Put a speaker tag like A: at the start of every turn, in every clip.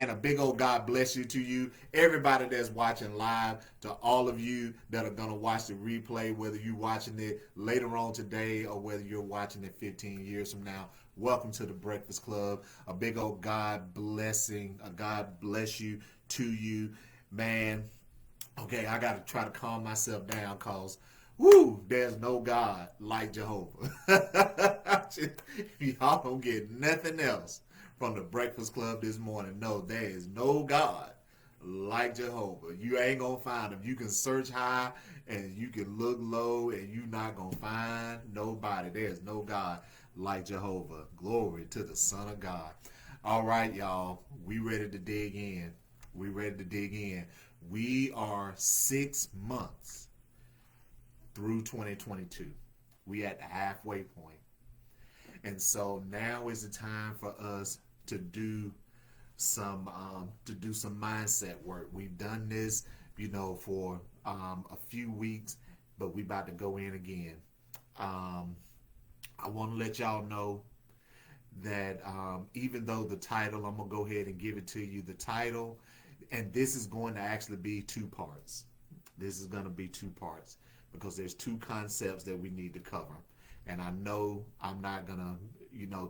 A: And a big old God bless you to you, everybody that's watching live, to all of you that are going to watch the replay, whether you're watching it later on today or whether you're watching it 15 years from now. Welcome to the Breakfast Club. A big old God blessing, a God bless you to you, man. Okay, I got to try to calm myself down because, woo, there's no God like Jehovah. Y'all don't get nothing else from the Breakfast Club this morning. No, there is no God like Jehovah. You ain't gonna find him. You can search high and you can look low and you not gonna find nobody. There's no God like Jehovah. Glory to the Son of God. All right, y'all. We ready to dig in. We ready to dig in. We are 6 months through 2022. We at the halfway point. And so now is the time for us to do some mindset work. We've done this, for a few weeks, but we about to go in again. Um, I want to let y'all know that even though the title, I'm gonna go ahead and give it to you. The title, and this is going to actually be two parts. This is going to be two parts because there's two concepts that we need to cover, and I know I'm not gonna,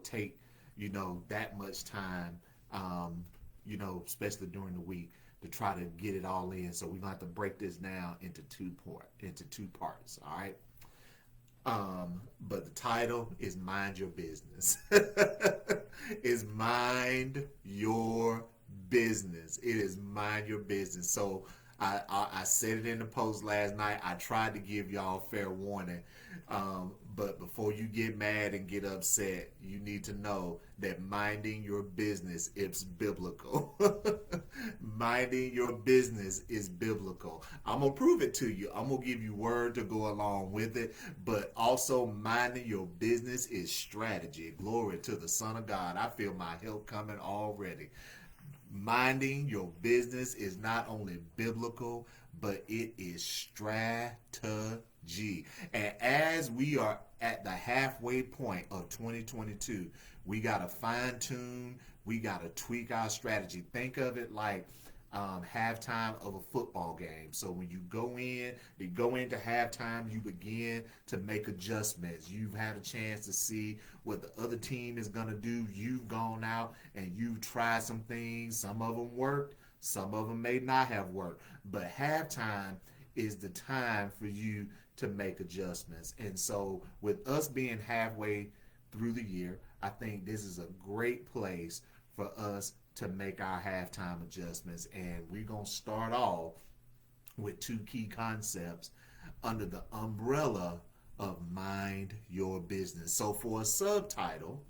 A: take, that much time, especially during the week to try to get it all in. So we're gonna have to break this down into two parts. All right. But the title is Mind Your Business. Is Mind Your Business. It is Mind Your Business. So I said it in the post last night. I tried to give y'all fair warning. But before you get mad and get upset, you need to know that minding your business is biblical. Minding your business is biblical. I'm going to prove it to you. I'm going to give you word to go along with it. But also, minding your business is strategy. Glory to the Son of God. I feel my help coming already. Minding your business is not only biblical, but it is strategy. And as we are at the halfway point of 2022, we got to fine tune, we got to tweak our strategy. Think of it like halftime of a football game. So when you go into halftime, you begin to make adjustments. You've had a chance to see what the other team is going to do. You've gone out and you've tried some things. Some of them worked, some of them may not have worked. But halftime is the time for you to make adjustments. And so, with us being halfway through the year, I think this is a great place for us to make our halftime adjustments. And we're going to start off with two key concepts under the umbrella of Mind Your Business. So, for a subtitle,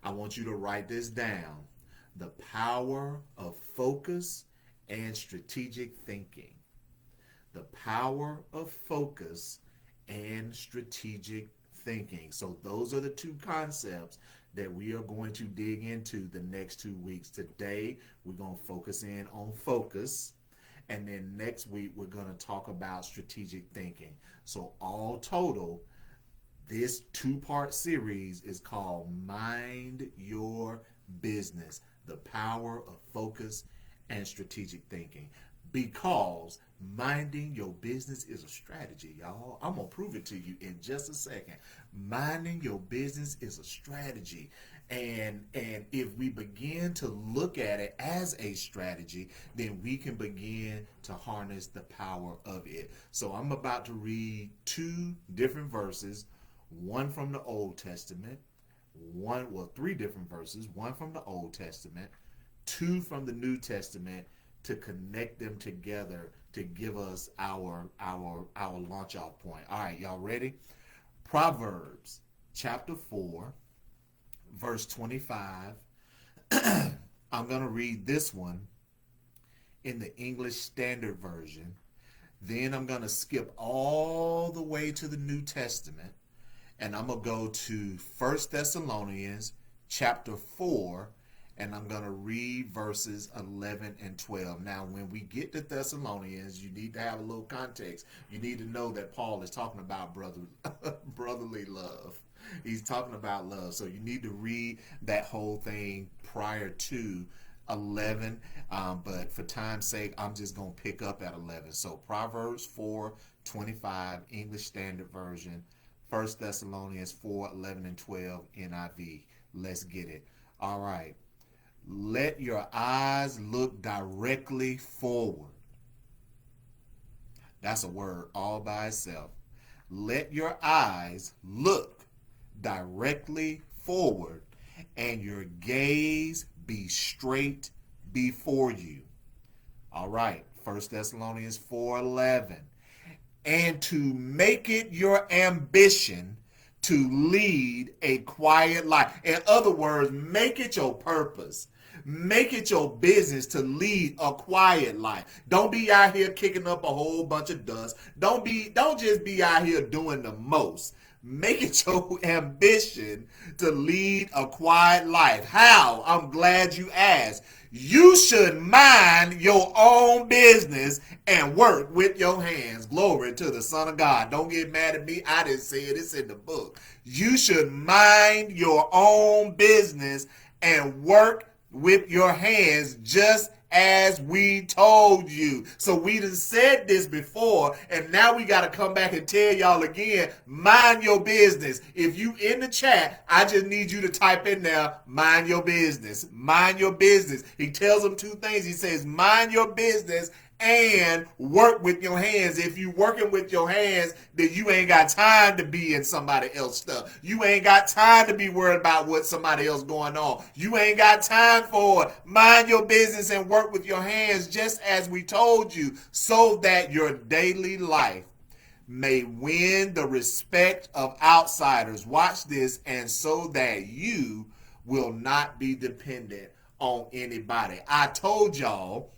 A: I want you to write this down: The Power of Focus and Strategic Thinking. The power of focus and strategic thinking. So, those are the two concepts that we are going to dig into the next 2 weeks. Today, we're going to focus in on focus. And then next week, we're going to talk about strategic thinking. So, all total, this two-part series is called Mind Your Business: The Power of Focus and Strategic Thinking. Because minding your business is a strategy, y'all. I'm going to prove it to you in just a second. Minding your business is a strategy. And if we begin to look at it as a strategy, then we can begin to harness the power of it. So I'm about to read two different verses, one from the Old Testament, three different verses, one from the Old Testament, two from the New Testament, to connect them together to give us our launch off point. All right, y'all ready? Proverbs chapter 4, verse 25. I'm going to read this one in the English Standard Version. Then I'm going to skip all the way to the New Testament, and I'm going to go to First Thessalonians chapter 4, and I'm going to read verses 11 and 12. Now, when we get to Thessalonians, you need to have a little context. You need to know that Paul is talking about brotherly love. He's talking about love. So you need to read that whole thing prior to 11, but for time's sake, I'm just going to pick up at 11. So Proverbs 4:25, English Standard Version, 1 Thessalonians 4:11 and 12, NIV. Let's get it. All right. Let your eyes look directly forward. That's a word all by itself. Let your eyes look directly forward and your gaze be straight before you. All right, 1 Thessalonians 4:11. And to make it your ambition to lead a quiet life. In other words, make it your purpose. Make it your business to lead a quiet life. Don't be out here kicking up a whole bunch of dust. Don't just be out here doing the most. Make it your ambition to lead a quiet life. How? I'm glad you asked. You should mind your own business and work with your hands. Glory to the Son of God. Don't get mad at me. I didn't say it. It's in the book. You should mind your own business and work with your hands, just as we told you. So we done said this before, and now we got to come back and tell y'all again, mind your business. If you in the chat, I just need you to type in there, mind your business. Mind your business. He tells them two things. He says, mind your business and work with your hands. If you working with your hands, then you ain't got time to be in somebody else's stuff. You ain't got time to be worried about what somebody else going on. You ain't got time for it. Mind your business and work with your hands, just as we told you, so that your daily life may win the respect of outsiders. Watch this. And so that you will not be dependent on anybody. I told y'all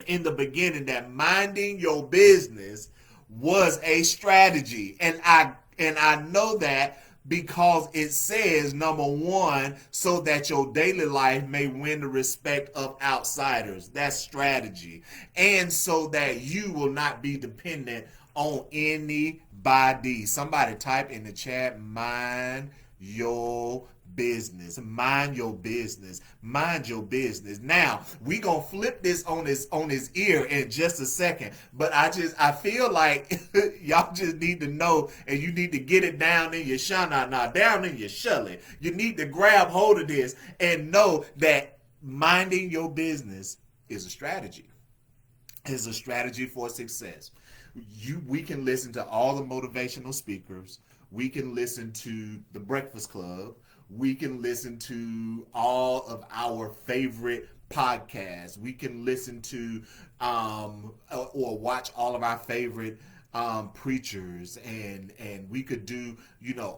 A: in the beginning that minding your business was a strategy, and I know that because it says, number one, so that your daily life may win the respect of outsiders. That's strategy. And so that you will not be dependent on anybody. Somebody type in the chat, mind your business. Mind your business. Mind your business. Now, we gonna flip this on his ear in just a second, but I feel like y'all just need to know, and you need to get it down in your shana, down in your shully. You need to grab hold of this and know that minding your business is a strategy. Is a strategy for success. We can listen to all the motivational speakers. We can listen to the Breakfast Club. We can listen to all of our favorite podcasts. We can listen to or watch all of our favorite preachers, and we could do,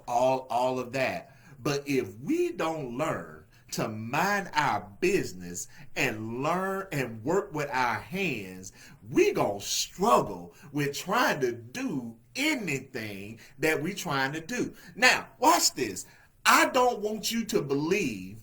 A: all of that. But if we don't learn to mind our business and learn and work with our hands, we gonna struggle with trying to do anything that we trying to do. Now, watch this. I don't want you to believe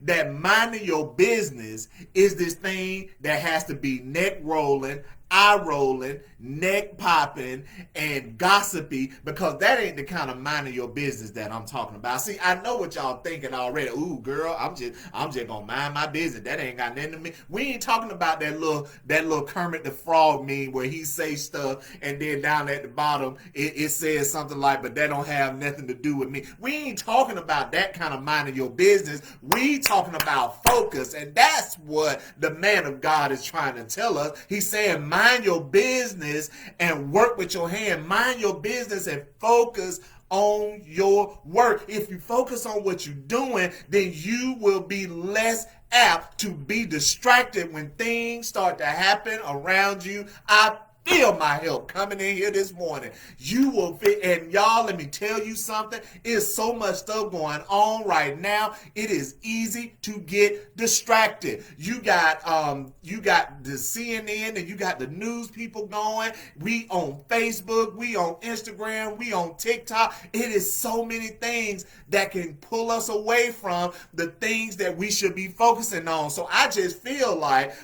A: that minding your business is this thing that has to be neck rolling, eye rolling, neck popping, and gossipy, because that ain't the kind of minding your business that I'm talking about. See, I know what y'all thinking already. Ooh, girl, I'm just gonna mind my business. That ain't got nothing to me. We ain't talking about that little Kermit the Frog meme where he say stuff and then down at the bottom it says something like, but that don't have nothing to do with me. We ain't talking about that kind of minding your business. We talking about focus, and that's what the man of God is trying to tell us. He's saying, mind your business and work with your hand. Mind your business and focus on your work. If you focus on what you're doing, then you will be less apt to be distracted when things start to happen around you. I feel my help coming in here this morning. You will fit, and y'all, let me tell you something. There's so much stuff going on right now. It is easy to get distracted. You got the CNN and you got the news people going. We on Facebook, we on Instagram, we on TikTok. It is so many things that can pull us away from the things that we should be focusing on. So I just feel like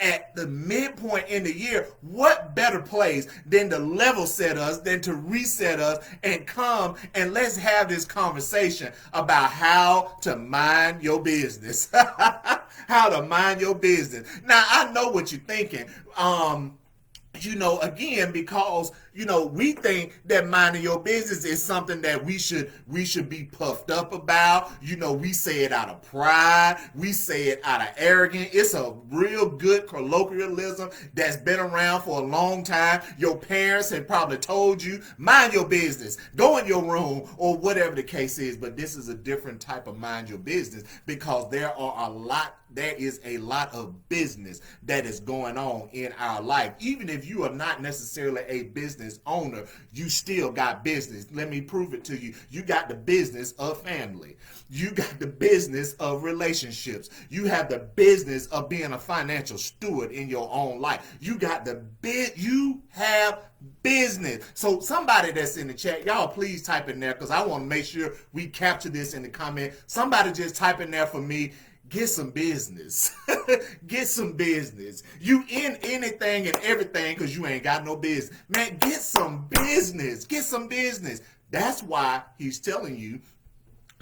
A: at the midpoint in the year, what better place than to level set us, than to reset us and come and let's have this conversation about how to mind your business. How to mind your business. Now, I know what you're thinking. Again, because we think that minding your business is something that we should be puffed up about. We say it out of pride, we say it out of arrogance. It's a real good colloquialism that's been around for a long time. Your parents have probably told you, mind your business, go in your room, or whatever the case is. But this is a different type of mind your business, because there is a lot of business that is going on in our life. Even if you are not necessarily a business owner, you still got business. Let me prove it to you. You got the business of family. You got the business of relationships. You have the business of being a financial steward in your own life. You have business. So somebody that's in the chat, y'all please type in there, because I want to make sure we capture this in the comment. Somebody just type in there for me. Get some business. Get some business. You in anything and everything because you ain't got no business. Man, get some business. Get some business. That's why he's telling you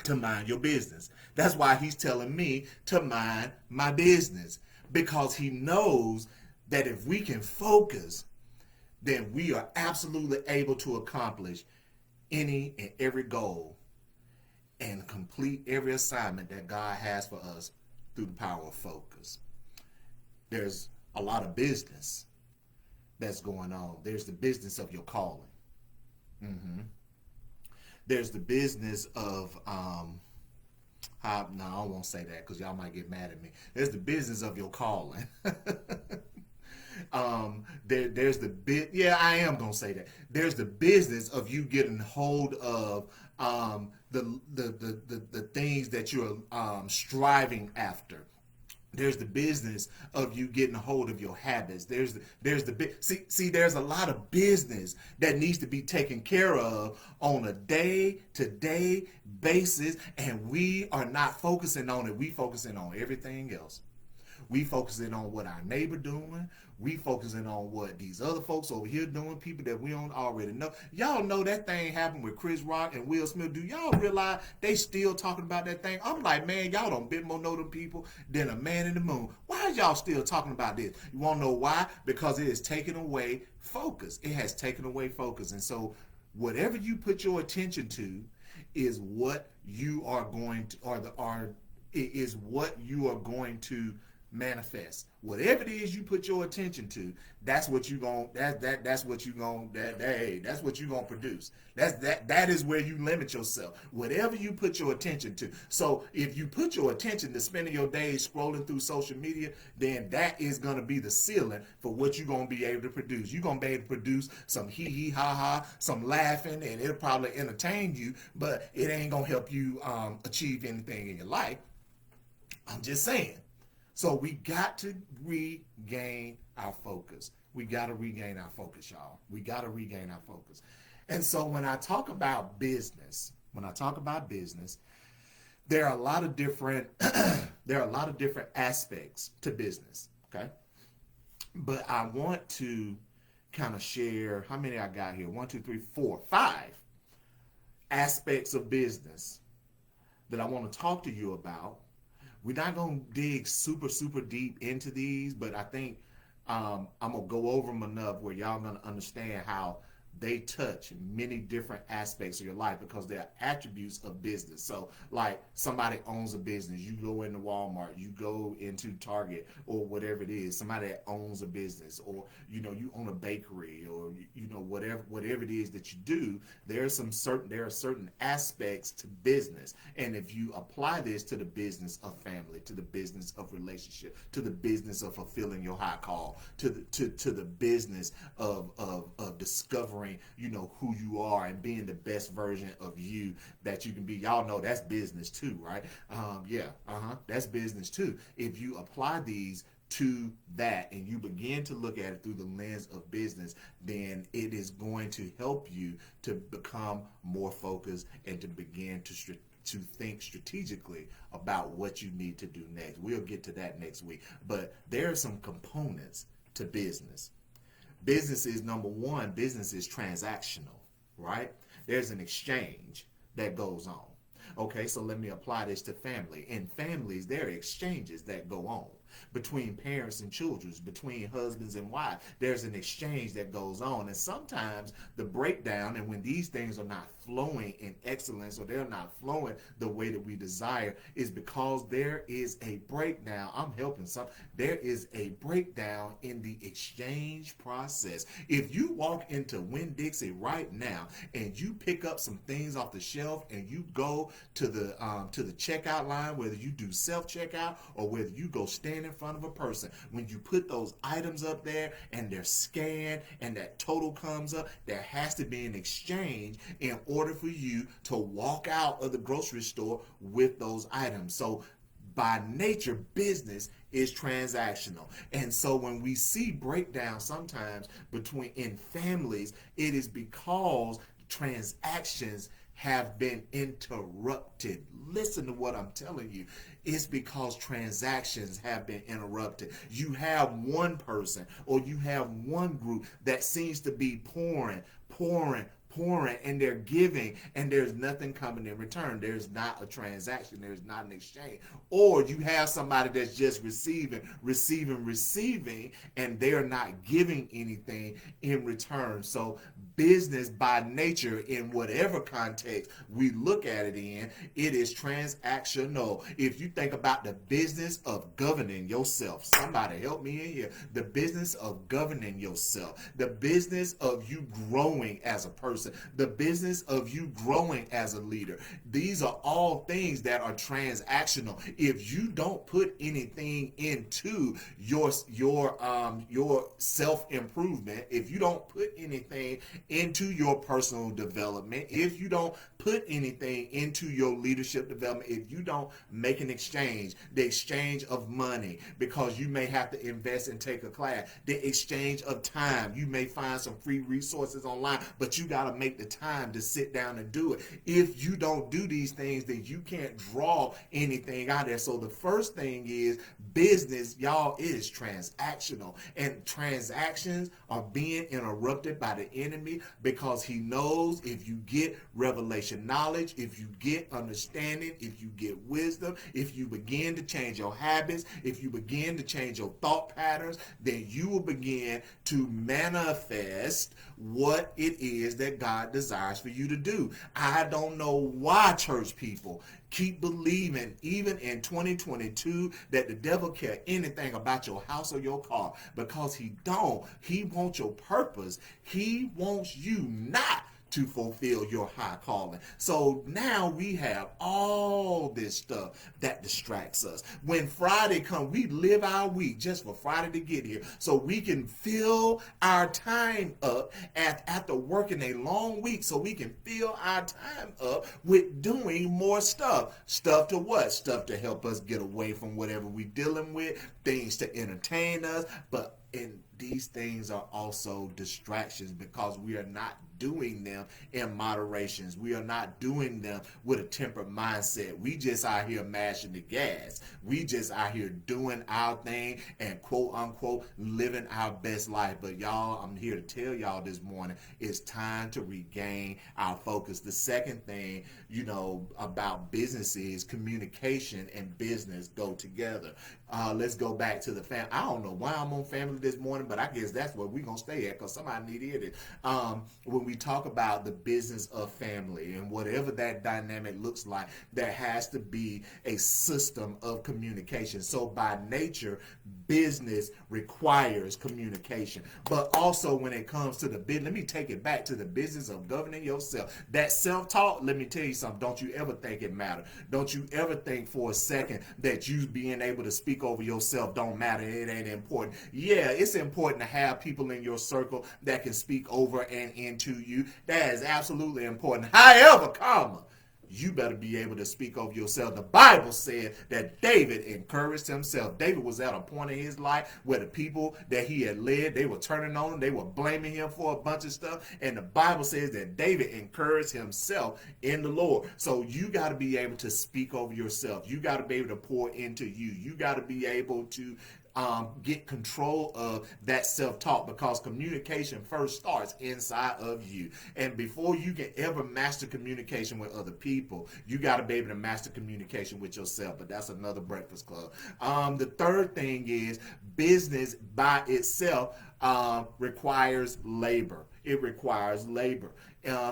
A: to mind your business. That's why he's telling me to mind my business. Because he knows that if we can focus, then we are absolutely able to accomplish any and every goal and complete every assignment that God has for us through the power of focus. There's a lot of business that's going on. There's the business of your calling. There's the business of no, I won't say that because y'all might get mad at me. There's the business of your calling. There's the bit. Yeah, I am gonna say that. There's the business of you getting hold of the things that you're striving after. There's the business of you getting a hold of your habits. There's a lot of business that needs to be taken care of on a day-to-day basis, and we are not focusing on it. We focusing on everything else. We focusing on what our neighbor doing. We focusing on what these other folks over here doing, people that we don't already know. Y'all know that thing happened with Chris Rock and Will Smith. Do y'all realize they still talking about that thing? I'm like, man, y'all don't bit more know them people than a man in the moon. Why is y'all still talking about this? You want to know why? Because it has taken away focus. It has taken away focus. And so whatever you put your attention to is what you are going to, is what you are going to manifest. Whatever it is you put your attention to, that's what you going that's what you going that's what you going to produce. That is where you limit yourself. Whatever you put your attention to. So if you put your attention to spending your days scrolling through social media, then that is going to be the ceiling for what you're going to be able to produce. You're going to be able to produce some hee hee ha ha, some laughing, and it'll probably entertain you, but it ain't going to help you achieve anything in your life. I'm just saying. So we got to regain our focus. We got to regain our focus, y'all. We got to regain our focus. And so when I talk about business, there are a lot of different aspects to business, okay? But I want to kind of share how many I got here. 1, 2, 3, 4, 5 aspects of business that I want to talk to you about. We're not going to dig super, super deep into these, but I think I'm going to go over them enough where y'all going to understand how they touch many different aspects of your life, because they're attributes of business. So like somebody owns a business, you go into Walmart, you go into Target or whatever it is, somebody that owns a business, or you own a bakery, or whatever it is that you do, there are certain aspects to business. And if you apply this to the business of family, to the business of relationship, to the business of fulfilling your high call, to the business of discovering who you are and being the best version of you that you can be. Y'all know that's business too, right? That's business too. If you apply these to that and you begin to look at it through the lens of business, then it is going to help you to become more focused and to begin to to think strategically about what you need to do next. We'll get to that next week. But there are some components to business. Business is, number one, business is transactional, right? There's an exchange that goes on. Okay, so let me apply this to family. In families, there are exchanges that go on between parents and children, between husbands and wives. There's an exchange that goes on. And sometimes the breakdown, and when these things are not flowing in excellence, or they're not flowing the way that we desire, is because there is a breakdown. I'm helping some. There is a breakdown in the exchange process. If you walk into Winn-Dixie right now and you pick up some things off the shelf and you go to the checkout line, whether you do self-checkout or whether you go stand in front of a person, when you put those items up there and they're scanned and that total comes up, there has to be an exchange in order for you to walk out of the grocery store with those items. So by nature, business is transactional. And so when we see breakdown sometimes between in families, it is because transactions have been interrupted. Listen to what I'm telling you. It's because transactions have been interrupted. You have one person or you have one group that seems to be pouring, and they're giving, and there's nothing coming in return. There's not a transaction. There's not an exchange. Or you have somebody that's just receiving, and they're not giving anything in return. So business by nature, in whatever context we look at it in, it is transactional. If you think about the business of governing yourself, somebody help me in here. The business of governing yourself, the business of you growing as a person, the business of you growing as a leader. These are all things that are transactional. If you don't put anything into your self-improvement, if you don't put anything into your personal development, if you don't put anything into your leadership development, if you don't make an exchange, the exchange of money, because you may have to invest and take a class, the exchange of time, you may find some free resources online, but you got to make the time to sit down and do it. If you don't do these things, then you can't draw anything out there. So the first thing is business, y'all, it is transactional, and transactions are being interrupted by the enemy because he knows if you get revelation knowledge, if you get understanding, if you get wisdom, if you begin to change your habits, if you begin to change your thought patterns, then you will begin to manifest what it is that God desires for you to do. I don't know why church people keep believing, even in 2022, that the devil care anything about your house or your car, because he don't. He wants your purpose. He wants you not to fulfill your high calling. So now we have all this stuff that distracts us. When Friday comes, we live our week just for Friday to get here, so we can fill our time up after working a long week, so we can fill our time up with doing more stuff. Stuff to what? Stuff to help us get away from whatever we're dealing with, things to entertain us, but these things are also distractions because we are not doing them in moderations. We are not doing them with a tempered mindset. We just out here mashing the gas. We just out here doing our thing and quote unquote living our best life. But y'all, I'm here to tell y'all this morning, it's time to regain our focus. The second thing, about business is communication and business go together. Let's go back to the family. I don't know why I'm on family this morning, but I guess that's where we're going to stay at because somebody need to hear this. When we talk about the business of family and whatever that dynamic looks like, there has to be a system of communication. So by nature, business requires communication. But also when it comes to the business, let me take it back to the business of governing yourself. That self-talk, let me tell you something, don't you ever think it matters. Don't you ever think for a second that you being able to speak over yourself don't matter. It ain't important. Yeah, it's important to have people in your circle that can speak over and into you. That is absolutely important. However, you better be able to speak over yourself. The Bible said that David encouraged himself. David was at a point in his life where the people that he had led, they were turning on him, they were blaming him for a bunch of stuff. And the Bible says that David encouraged himself in the Lord. So you got to be able to speak over yourself. You got to be able to pour into you. You got to be able to get control of that self-talk, because communication first starts inside of you. And before you can ever master communication with other people, you got to be able to master communication with yourself. But that's another Breakfast Club. The third thing is business by itself requires labor. It requires labor.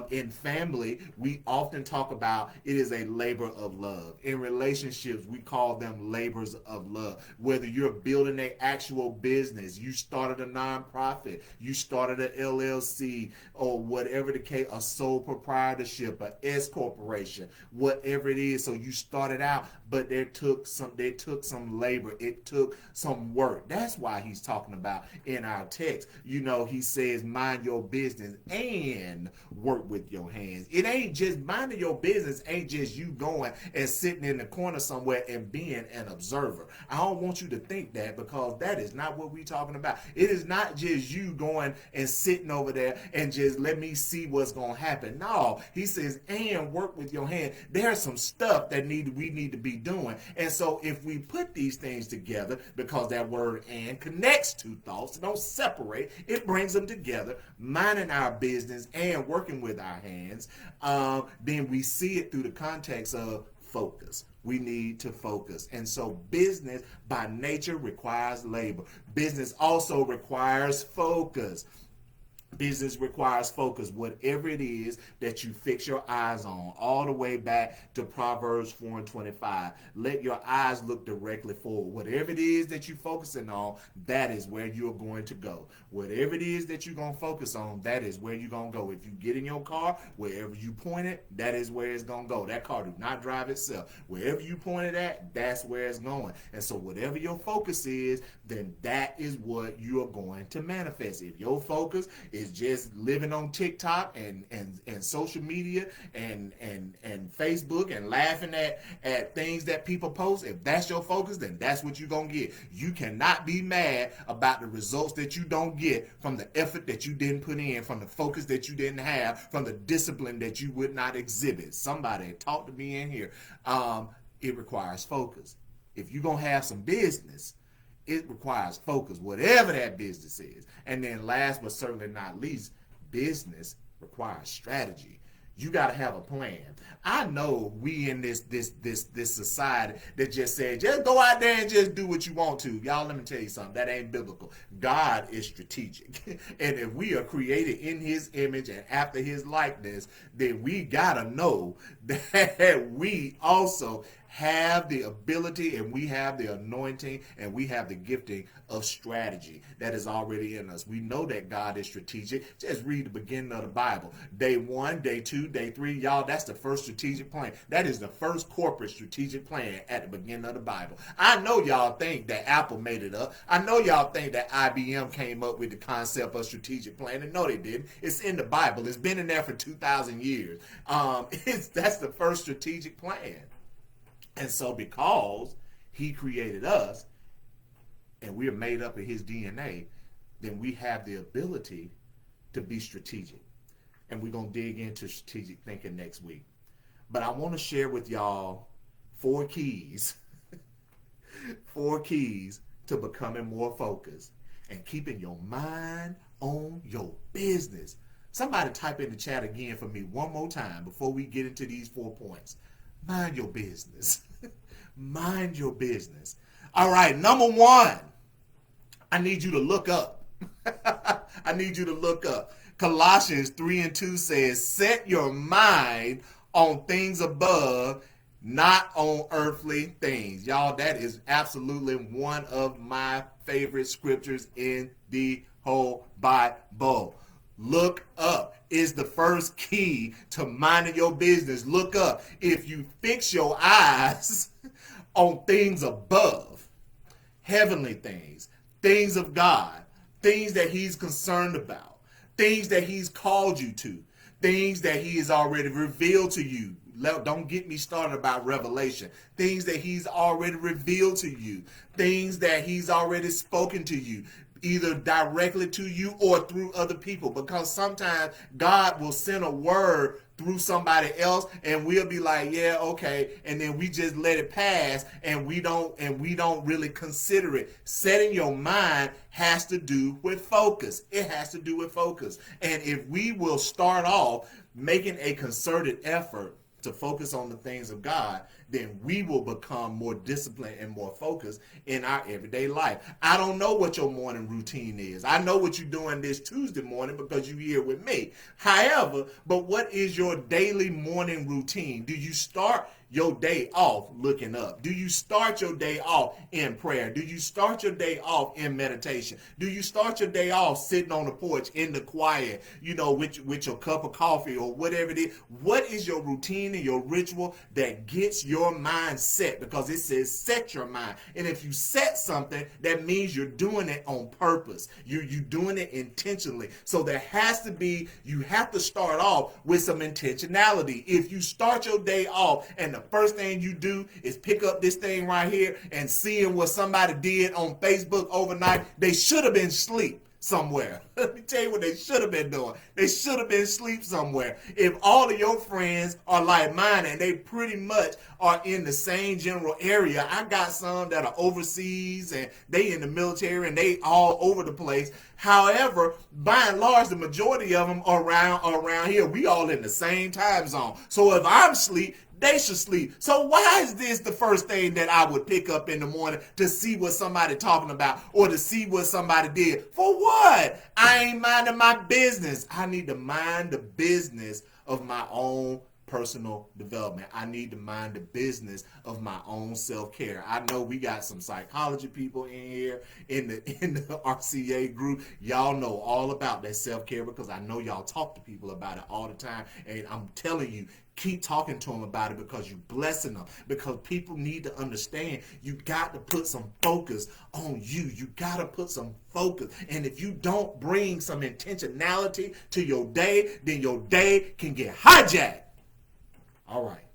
A: In family, we often talk about it is a labor of love. In relationships, we call them labors of love. Whether you're building an actual business, you started a nonprofit, you started an LLC, or whatever the case, a sole proprietorship, a S corporation, whatever it is. So you started out, but they took some labor. It took some work. That's why he's talking about in our text. He says, mind your business and work with your hands. It ain't just minding your business, ain't just you going and sitting in the corner somewhere and being an observer. I don't want you to think that, because that is not what we're talking about. It is not just you going and sitting over there and just let me see what's going to happen. No, he says, and work with your hand. There's some stuff that we need to be doing. And so if we put these things together, because that word and connects two thoughts, don't separate, it brings them together, minding our business and working with our hands, then we see it through the context of focus. We need to focus. And so business by nature requires labor. Business also requires focus. Business requires focus. Whatever it is that you fix your eyes on, all the way back to Proverbs 4:25. Let your eyes look directly forward. Whatever it is that you're focusing on, that is where you're going to go. Whatever it is that you're going to focus on, that is where you're going to go. If you get in your car, wherever you point it, that is where it's going to go. That car do not drive itself. Wherever you point it at, that's where it's going. And so whatever your focus is, then that is what you are going to manifest. If your focus is just living on TikTok and social media and Facebook and laughing at things that people post, if that's your focus, then that's what you're going to get. You cannot be mad about the results that you don't get from the effort that you didn't put in, from the focus that you didn't have, from the discipline that you would not exhibit. Somebody talk to me in here. It requires focus. If you're going to have some business, it requires focus, whatever that business is. And then last but certainly not least, business requires strategy. You got to have a plan. I know we in this society that just said, just go out there and just do what you want to. Y'all, let me tell you something. That ain't biblical. God is strategic. And if we are created in his image and after his likeness, then we got to know that we also have the ability and we have the anointing and we have the gifting of strategy that is already in us. We know that God is strategic. Just read the beginning of the Bible. Day 1, day 2, day 3, y'all, that's the first strategic plan. That is the first corporate strategic plan at the beginning of the Bible. I know y'all think that Apple made it up. I know y'all think that IBM came up with the concept of strategic planning. No, they didn't. It's in the Bible. It's been in there for 2,000 years. That's the first strategic plan. And so because he created us and we are made up of his DNA, then we have the ability to be strategic. And we're going to dig into strategic thinking next week. But I want to share with y'all 4 keys, 4 keys to becoming more focused and keeping your mind on your business. Somebody type in the chat again for me one more time before we get into these 4 points. Mind your business. Mind your business. All right, number 1, I need you to look up. I need you to look up. Colossians 3:2 says, set your mind on things above, not on earthly things. Y'all, that is absolutely one of my favorite scriptures in the whole Bible. Look up is the first key to minding your business. Look up. If you fix your eyes on things above, heavenly things, things of God, things that he's concerned about, things that he's called you to, things that he has already revealed to you, Don't get me started about revelation. Things that he's already revealed to you. Things that he's already spoken to you, either directly to you or through other people. Because sometimes God will send a word through somebody else and we'll be like, yeah, okay, and then we just let it pass and we don't really consider it. Setting your mind has to do with focus. It has to do with focus. And if we will start off making a concerted effort to focus on the things of God, then we will become more disciplined and more focused in our everyday life. I don't know what your morning routine is. I know what you're doing this Tuesday morning because you're here with me. However, but what is your daily morning routine? Do you start your day off looking up? Do you start your day off in prayer? Do you start your day off in meditation? Do you start your day off sitting on the porch in the quiet, with your cup of coffee or whatever it is? What is your routine and your ritual that gets your mind set? Because it says set your mind. And if you set something, that means you're doing it on purpose. You're doing it intentionally. So there has to be, you have to start off with some intentionality. If you start your day off and the first thing you do is pick up this thing right here and seeing what somebody did on Facebook overnight, they should have been asleep somewhere. Let me tell you what they should have been doing. They should have been asleep somewhere. If all of your friends are like mine and they pretty much are in the same general area, I got some that are overseas and they in the military and they all over the place. However, by and large, the majority of them are around here. We all in the same time zone. So if I'm asleep, they should sleep. So why is this the first thing that I would pick up in the morning to see what somebody talking about or to see what somebody did? For what? I ain't minding my business. I need to mind the business of my own personal development. I need to mind the business of my own self-care. I know we got some psychology people in here in the RCA group. Y'all know all about that self-care because I know y'all talk to people about it all the time. And I'm telling you, keep talking to them about it because you're blessing them. Because people need to understand you got to put some focus on you. You got to put some focus. And if you don't bring some intentionality to your day, then your day can get hijacked. All right,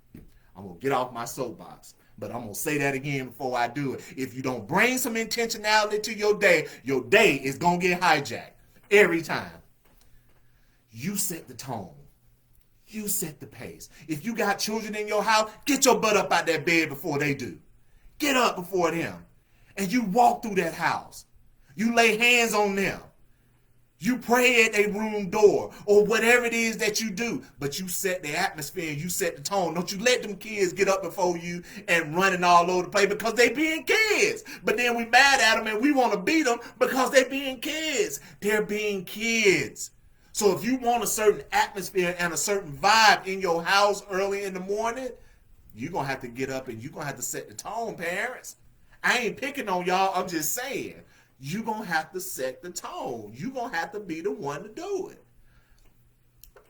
A: I'm going to get off my soapbox, but I'm going to say that again before I do it. If you don't bring some intentionality to your day is going to get hijacked every time. You set the tone. You set the pace. If you got children in your house, get your butt up out that bed before they do. Get up before them. And you walk through that house. You lay hands on them. You pray at their room door or whatever it is that you do, but you set the atmosphere and you set the tone. Don't you let them kids get up before you and running all over the place because they being kids. But then we mad at them and we want to beat them because they being kids. They're being kids. So if you want a certain atmosphere and a certain vibe in your house early in the morning, you're going to have to get up and you're going to have to set the tone, parents. I ain't picking on y'all. I'm just saying. You're going to have to set the tone. You're going to have to be the one to do it.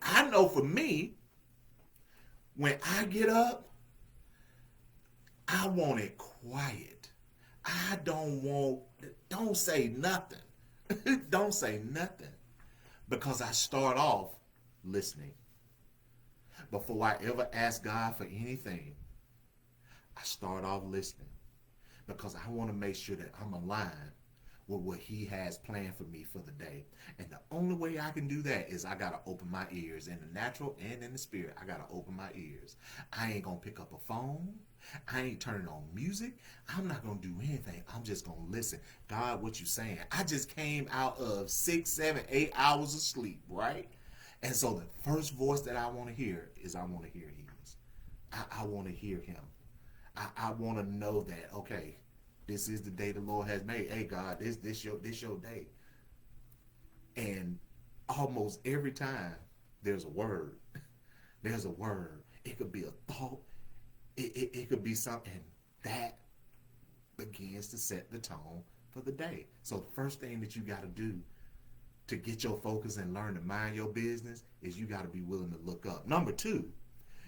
A: I know for me, when I get up, I want it quiet. I don't say nothing. Don't say nothing. Because I start off listening. Before I ever ask God for anything, I start off listening. Because I want to make sure that I'm aligned with what he has planned for me for the day. And the only way I can do that is I got to open my ears. In the natural and in the spirit, I got to open my ears. I ain't going to pick up a phone. I ain't turning on music. I'm not going to do anything. I'm just going to listen. God, what you saying? I just came out of 6, 7, 8 hours of sleep, right? And so the first voice that I want to hear is I want to hear his. I want to hear him. I want to know that, okay, this is the day the Lord has made. Hey, God, this your day. And almost every time there's a word. There's a word. It could be a thought. It could be something that begins to set the tone for the day. So the first thing that you got to do to get your focus and learn to mind your business is you got to be willing to look up. Number 2,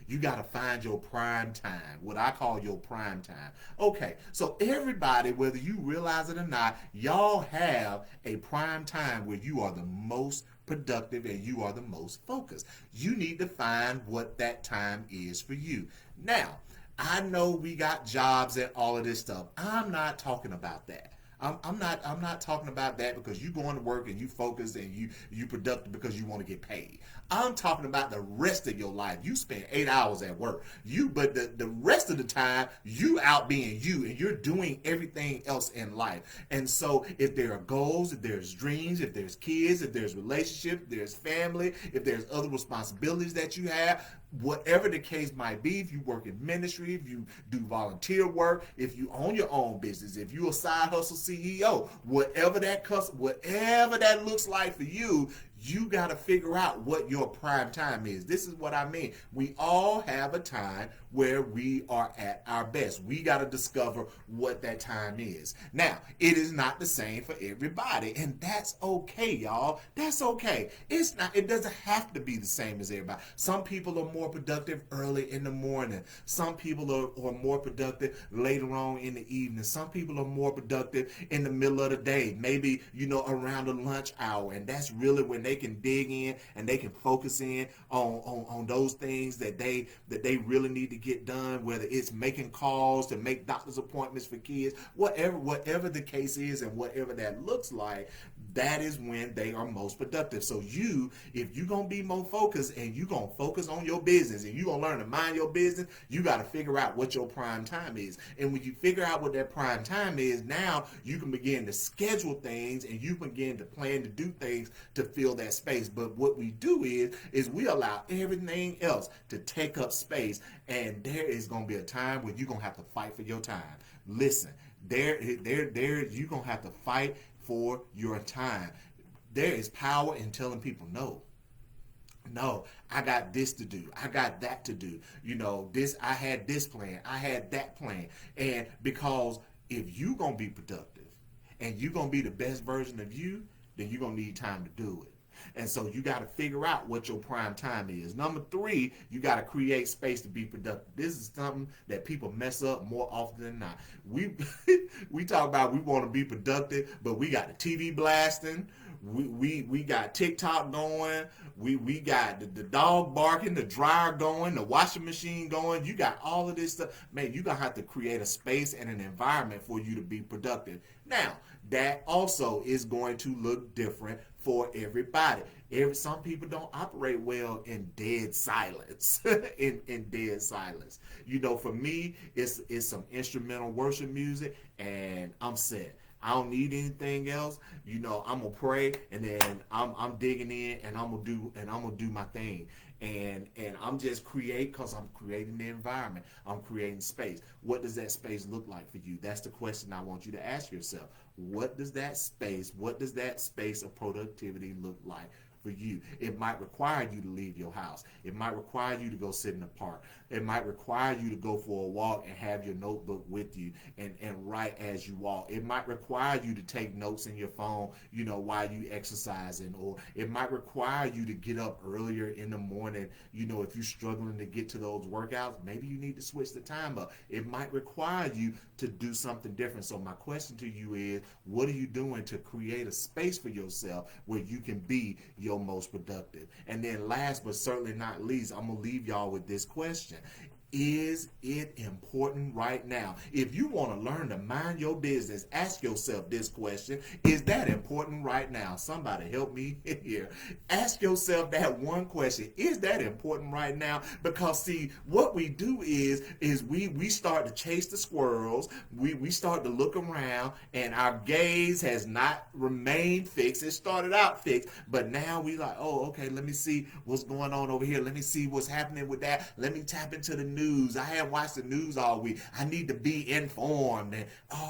A: you got to find your prime time, what I call your prime time. Okay, so everybody, whether you realize it or not, y'all have a prime time where you are the most productive and you are the most focused. You need to find what that time is for you. Now, I know we got jobs and all of this stuff. I'm not talking about that. I'm not talking about that because you going to work and you focus and you productive because you want to get paid. I'm talking about the rest of your life. You spend 8 hours at work. But the rest of the time you out being you and you're doing everything else in life. And so if there are goals, if there's dreams, if there's kids, if there's relationships, if there's family, if there's other responsibilities that you have, whatever the case might be, if you work in ministry, if you do volunteer work, if you own your own business, if you're a side hustle CEO, whatever that looks like for you, you got to figure out what your prime time is. This is what I mean. We all have a time where we are at our best. We got to discover what that time is. Now, it is not the same for everybody, and that's okay, y'all. That's okay. It doesn't have to be the same as everybody. Some people are more productive early in the morning. Some people are more productive later on in the evening. Some people are more productive in the middle of the day, maybe, around the lunch hour, and that's really when they can dig in and they can focus in on those things that they really need to get done, whether it's making calls to make doctor's appointments for kids, whatever the case is, and whatever that looks like, that is when they are most productive. So if you're going to be more focused and you're going to focus on your business and you're going to learn to mind your business, you got to figure out what your prime time is. And when you figure out what that prime time is, now you can begin to schedule things and you begin to plan to do things to fill that space. But what we do is we allow everything else to take up space, and there is going to be a time when you're going to have to fight for your time. Listen, you're going to have to fight for your time. There is power in telling people no. No, I got this to do. I got that to do. I had this plan. I had that plan. And because if you're going to be productive and you're going to be the best version of you, then you're going to need time to do it. And so you got to figure out what your prime time is. Number 3, you got to create space to be productive. This is something that people mess up more often than not. We talk about we want to be productive, but we got the TV blasting. We got TikTok going. We got the dog barking, the dryer going, the washing machine going. You got all of this stuff. Man, you're going to have to create a space and an environment for you to be productive. Now, that also is going to look different for everybody. Some people don't operate well in dead silence. in dead silence. For me, it's some instrumental worship music, and I'm set. I don't need anything else. I'm gonna pray, and then I'm digging in, and I'm gonna do my thing. And I'm just because I'm creating the environment. I'm creating space. What does that space look like for you? That's the question I want you to ask yourself. What does that space of productivity look like for you? It might require you to leave your house. It might require you to go sit in the park. It might require you to go for a walk and have your notebook with you and write as you walk. It might require you to take notes in your phone, while you exercising. Or it might require you to get up earlier in the morning. If you're struggling to get to those workouts, maybe you need to switch the time up. It might require you to do something different. So my question to you is, what are you doing to create a space for yourself where you can be your most productive? And then last but certainly not least, I'm going to leave y'all with this question. Is it important right now? If you want to learn to mind your business, ask yourself this question. Is that important right now? Somebody help me here. Ask yourself that one question. Is that important right now? Because see, what we do is we start to chase the squirrels. We start to look around, and our gaze has not remained fixed. It started out fixed, but now we like, oh, okay, let me see what's going on over here. Let me see what's happening with that. Let me tap into the news. I haven't watched the news all week. I need to be informed and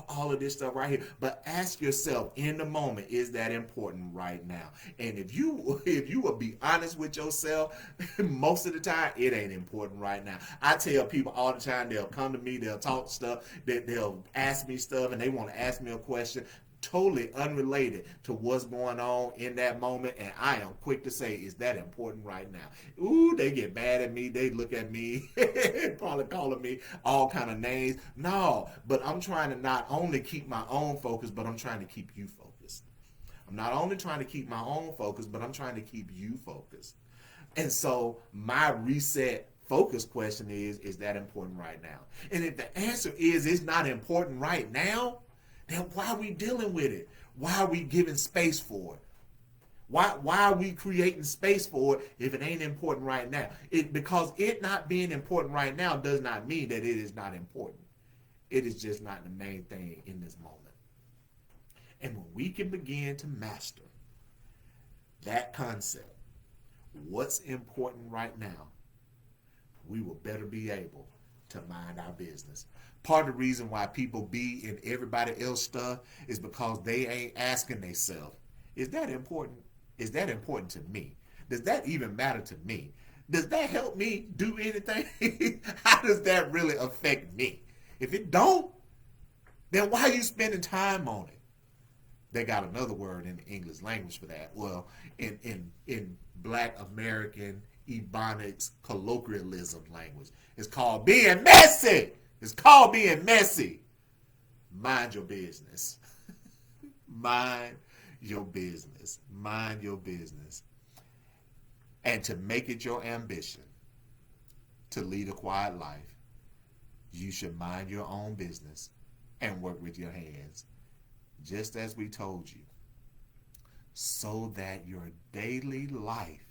A: all of this stuff right here. But ask yourself in the moment, is that important right now? And if you will be honest with yourself, most of the time it ain't important right now. I tell people all the time, they'll come to me, they'll talk stuff, they'll ask me stuff, and they want to ask me a question totally unrelated to what's going on in that moment, and I am quick to say, is that important right now? Ooh, they get mad at me. They look at me, probably calling me all kind of names. No, but I'm trying to not only keep my own focus, but I'm trying to keep you focused. I'm not only trying to keep my own focus, but I'm trying to keep you focused. And so my reset focus question is that important right now? And if the answer is it's not important right now, then why are we dealing with it? Why are we giving space for it? Why are we creating space for it if it ain't important right now? Because it not being important right now does not mean that it is not important. It is just not the main thing in this moment. And when we can begin to master that concept, what's important right now, we will better be able to mind our business. Part of the reason why people be in everybody else stuff is because they ain't asking themselves, is that important? Is that important to me? Does that even matter to me? Does that help me do anything? How does that really affect me? If it don't, then why are you spending time on it? They got another word in the English language for that. Well, in Black American Ebonics colloquialism language, it's called being messy. It's called being messy. Mind your business. Mind your business. Mind your business. And to make it your ambition to lead a quiet life, you should mind your own business and work with your hands, just as we told you, so that your daily life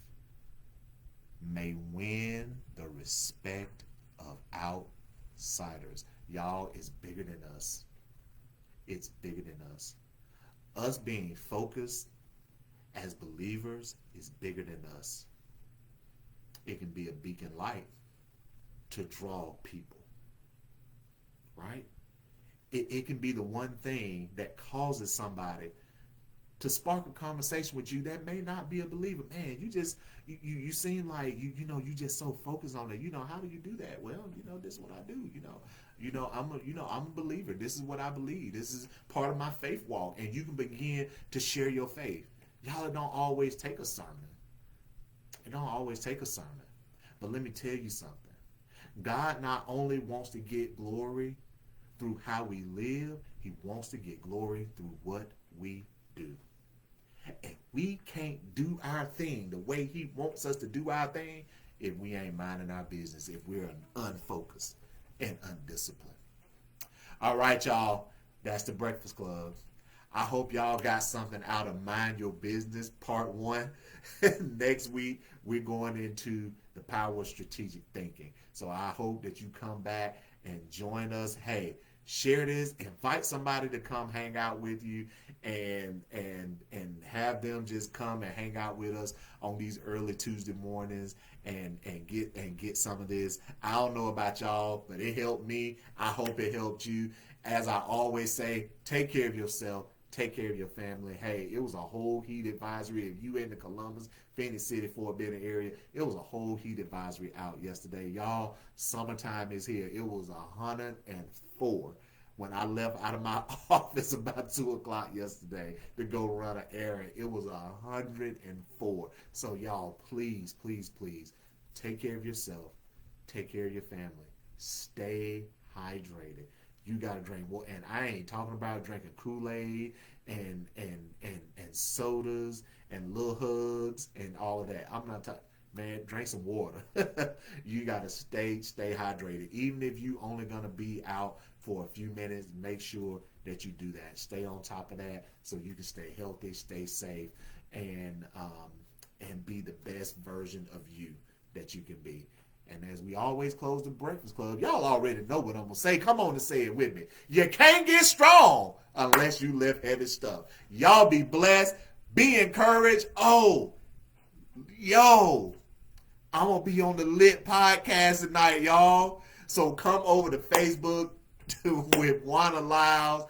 A: may win the respect of outsiders. Y'all, it's bigger than us. It's bigger than us. Us being focused as believers is bigger than us. It can be a beacon light to draw people, right? It can be the one thing that causes somebody to spark a conversation with you that may not be a believer. Man, you seem like you just so focused on it. How do you do that? Well, this is what I do. I'm a believer. This is what I believe. This is part of my faith walk, and you can begin to share your faith. Y'all, it don't always take a sermon. It don't always take a sermon. But let me tell you something. God not only wants to get glory through how we live, he wants to get glory through what we do. And we can't do our thing the way he wants us to do our thing if we ain't minding our business, if we're unfocused and undisciplined. All right, y'all. That's the Breakfast Club. I hope y'all got something out of Mind Your Business Part 1. Next week, we're going into the power of strategic thinking. So I hope that you come back and join us. Hey, share this, invite somebody to come hang out with you, and have them just come and hang out with us on these early Tuesday mornings and get some of this. I don't know about y'all, but it helped me. I hope it helped you. As I always say, take care of yourself. Take care of your family. Hey, it was a whole heat advisory. If you in the Columbus, Phoenix City, Fort Benning area, it was a whole heat advisory out yesterday. Y'all, summertime is here. It was 104 when I left out of my office about 2 o'clock yesterday to go run an errand. It was 104. So y'all, please, please, please, take care of yourself. Take care of your family. Stay hydrated. You gotta drink water, and I ain't talking about drinking Kool-Aid and sodas and little hugs and all of that. I'm not talking. Man, drink some water. You gotta stay hydrated. Even if you only gonna be out for a few minutes, make sure that you do that. Stay on top of that so you can stay healthy, stay safe, and be the best version of you that you can be. And as we always close the Breakfast Club, y'all already know what I'm going to say. Come on and say it with me. You can't get strong unless you lift heavy stuff. Y'all be blessed. Be encouraged. Oh, yo, I'm going to be on the Lit Podcast tonight, y'all. So come over to Facebook with Juana Lyles,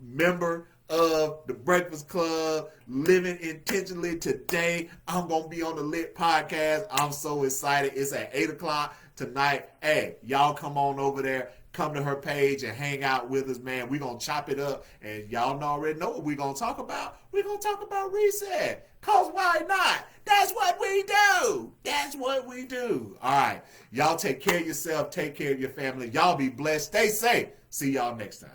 A: member of the Breakfast Club, living intentionally today. I'm going to be on the Lit Podcast. I'm so excited. It's at 8 o'clock tonight. Hey, y'all come on over there. Come to her page and hang out with us, man. We're going to chop it up. And y'all already know what we're going to talk about. We're going to talk about reset. Because why not? That's what we do. That's what we do. All right. Y'all take care of yourself. Take care of your family. Y'all be blessed. Stay safe. See y'all next time.